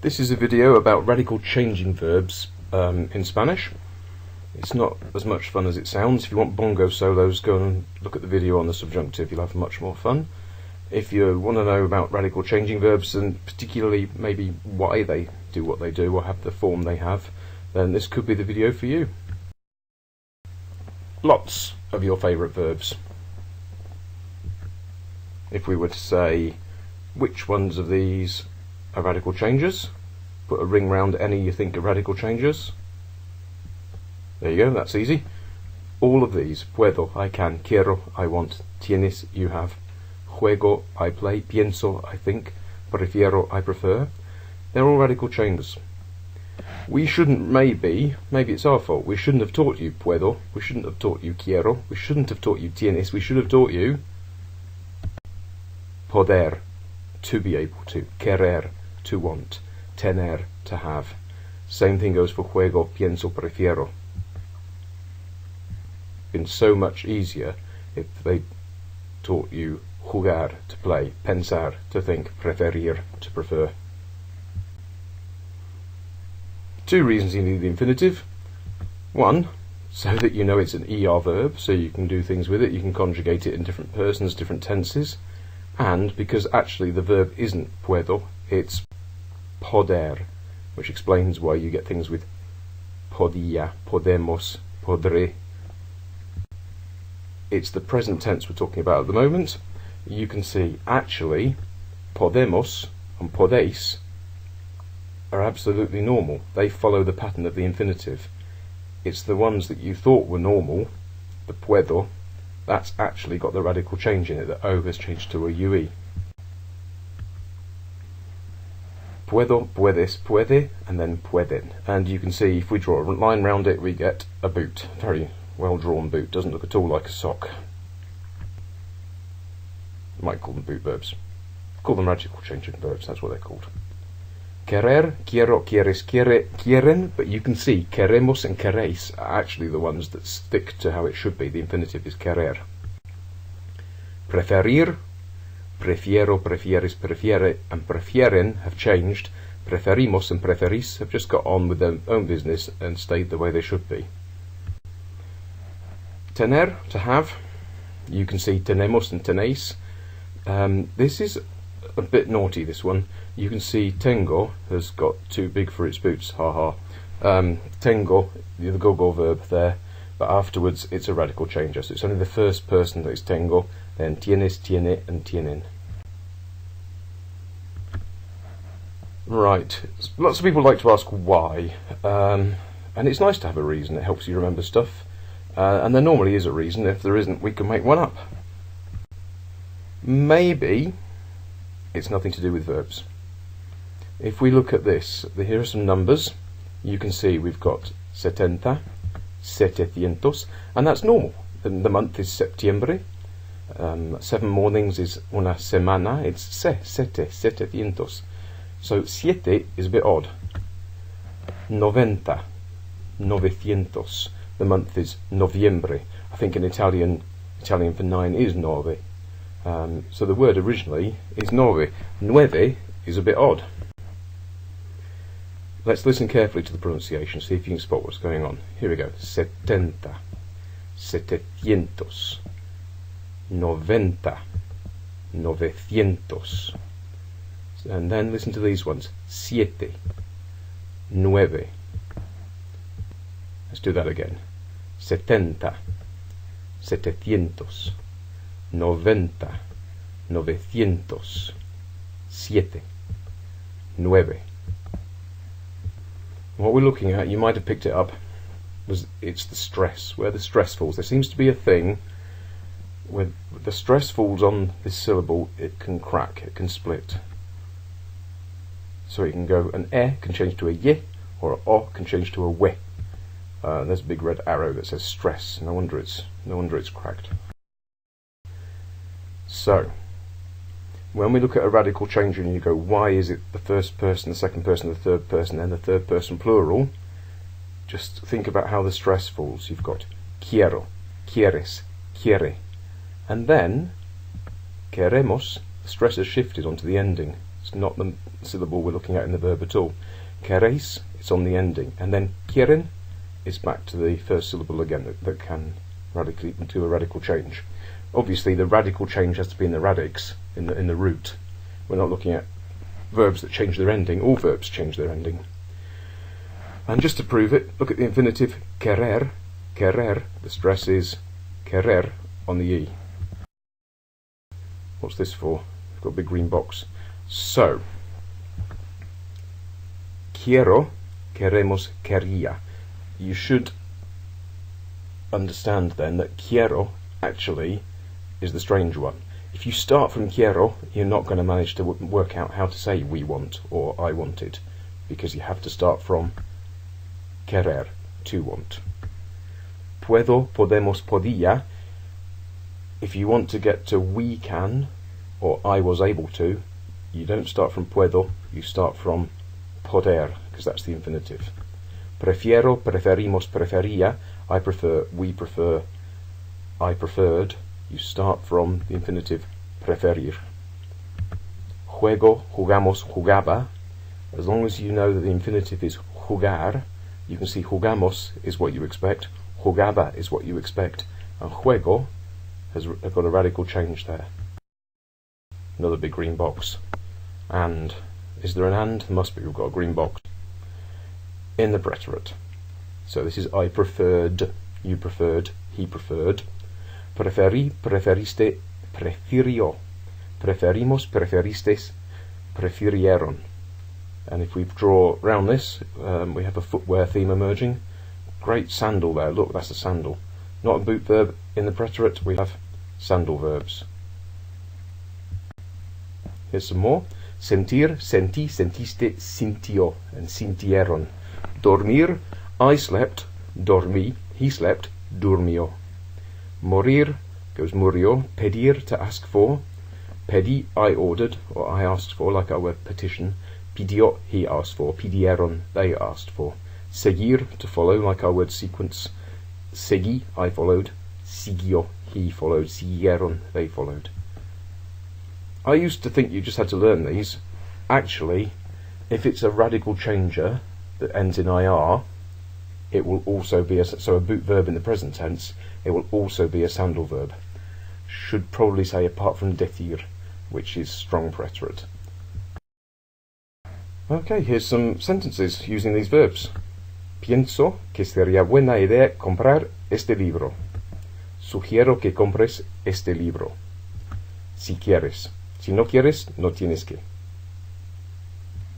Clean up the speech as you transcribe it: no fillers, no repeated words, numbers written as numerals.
This is a video about radical changing verbs in Spanish. It's not as much fun as it sounds. If you want bongo solos, go and look at the video on the subjunctive. You'll have much more fun. If you want to know about radical changing verbs, and particularly maybe why they do what they do or have the form they have, then this could be the video for you. Lots of your favourite verbs. If we were to say, which ones of these are radical changes? Put a ring round any you think are radical changes. There you go, that's easy. All of these, puedo, I can, quiero, I want, tienes, you have, juego, I play, pienso, I think, prefiero, I prefer, they're all radical changes. We shouldn't, maybe it's our fault, we shouldn't have taught you puedo, we shouldn't have taught you quiero, we shouldn't have taught you tienes, we should have taught you poder, to be able to, querer, to want, tener, to have. Same thing goes for juego, pienso, prefiero. Been so much easier if they taught you jugar, to play, pensar, to think, preferir, to prefer. Two reasons you need the infinitive. One, so that you know it's an ER verb, so you can do things with it, you can conjugate it in different persons, different tenses, and because actually the verb isn't puedo, it's poder, which explains why you get things with podía, podemos, podré. It's the present tense we're talking about at the moment. You can see actually podemos and podéis are absolutely normal. They follow the pattern of the infinitive. It's the ones that you thought were normal, the puedo, that's actually got the radical change in it. The O has changed to a UE. Puedo, puedes, puede, and then pueden. And you can see if we draw a line round it, we get a boot. Very well drawn boot. Doesn't look at all like a sock. You might call them boot verbs. Call them radical changing verbs. That's what they're called. Querer, quiero, quieres, quiere, quieren, but you can see queremos and queréis are actually the ones that stick to how it should be. The infinitive is querer. Preferir, prefiero, prefieres, prefiere, and prefieren have changed. Preferimos and preferís have just got on with their own business and stayed the way they should be. Tener, to have. You can see tenemos and tenéis. This is a bit naughty, this one. You can see tengo has got too big for its boots, haha. Tengo, the go-go verb there, but afterwards it's a radical change. So it's only the first person that is tengo, then tienes, tiene, and tienen. Right, lots of people like to ask why, and it's nice to have a reason, it helps you remember stuff, and there normally is a reason. If there isn't, we can make one up. Maybe it's nothing to do with verbs. If we look at this, here are some numbers. You can see we've got 70, 700, and that's normal. The month is septiembre. 7 mornings is una semana. It's 700. So 7 is a bit odd. 90, 900. The month is noviembre. I think in Italian for 9 is nove. So the word originally is nove. Nueve is a bit odd. Let's listen carefully to the pronunciation, see if you can spot what's going on. Here we go. 70, 700, 90, 900. And then listen to these ones. 7, 9. Let's do that again. 70, 700, 90, 900, 7, 9. What we're looking at, you might have picked it up, it's the stress, where the stress falls. There seems to be a thing where the stress falls on this syllable, it can crack, it can split. So it can go, an e can change to a y, or an o can change to a we. There's a big red arrow that says stress. No wonder it's cracked. So, when we look at a radical change and you go, why is it the first person, the second person, the third person, and the third person plural, just think about how the stress falls. You've got quiero, quieres, quiere, and then queremos, the stress has shifted onto the ending. It's not the syllable we're looking at in the verb at all. Queréis, it's on the ending. And then quieren is back to the first syllable again, that can radically do a radical change. Obviously, the radical change has to be in the radix, in the root. We're not looking at verbs that change their ending. All verbs change their ending. And just to prove it, look at the infinitive querer. Querer, the stress is querer on the E. What's this for? We've got a big green box. So, quiero, queremos, quería. You should understand then that quiero actually is the strange one. If you start from quiero, you're not going to manage to work out how to say we want or I wanted, because you have to start from querer, to want. Puedo, podemos, podía. If you want to get to we can or I was able to, you don't start from puedo, you start from poder, because that's the infinitive. Prefiero, preferimos, prefería. I prefer, we prefer, I preferred. You start from the infinitive preferir. Juego, jugamos, jugaba. As long as you know that the infinitive is jugar, you can see jugamos is what you expect, jugaba is what you expect, and juego has got a radical change there. Another big green box. And. Is there an and? There must be. We've got a green box. In the preterite. So this is I preferred, you preferred, he preferred. Preferi, preferiste, prefirió. Preferimos, preferistes, prefirieron. And if we draw around this, we have a footwear theme emerging. Great sandal there. Look, that's a sandal. Not a boot verb. In the preterite, we have sandal verbs. Here's some more. Sentir, sentí, sentiste, sintió, and sintieron. Dormir, I slept, dormí, he slept, durmió. Morir goes murió. Pedir, to ask for. Pedí, I ordered, or I asked for, like our word petition. Pidió, he asked for. Pidieron, they asked for. Seguir, to follow, like our word sequence. Seguí, I followed. Siguió, he followed. Siguieron, they followed. I used to think you just had to learn these. Actually, if it's a radical changer that ends in IR, it will also be a boot verb in the present tense, it will also be a sandal verb. Should probably say apart from decir, which is strong preterite. Okay, here's some sentences using these verbs. Pienso que sería buena idea comprar este libro. Sugiero que compres este libro. Si quieres. Si no quieres, no tienes que.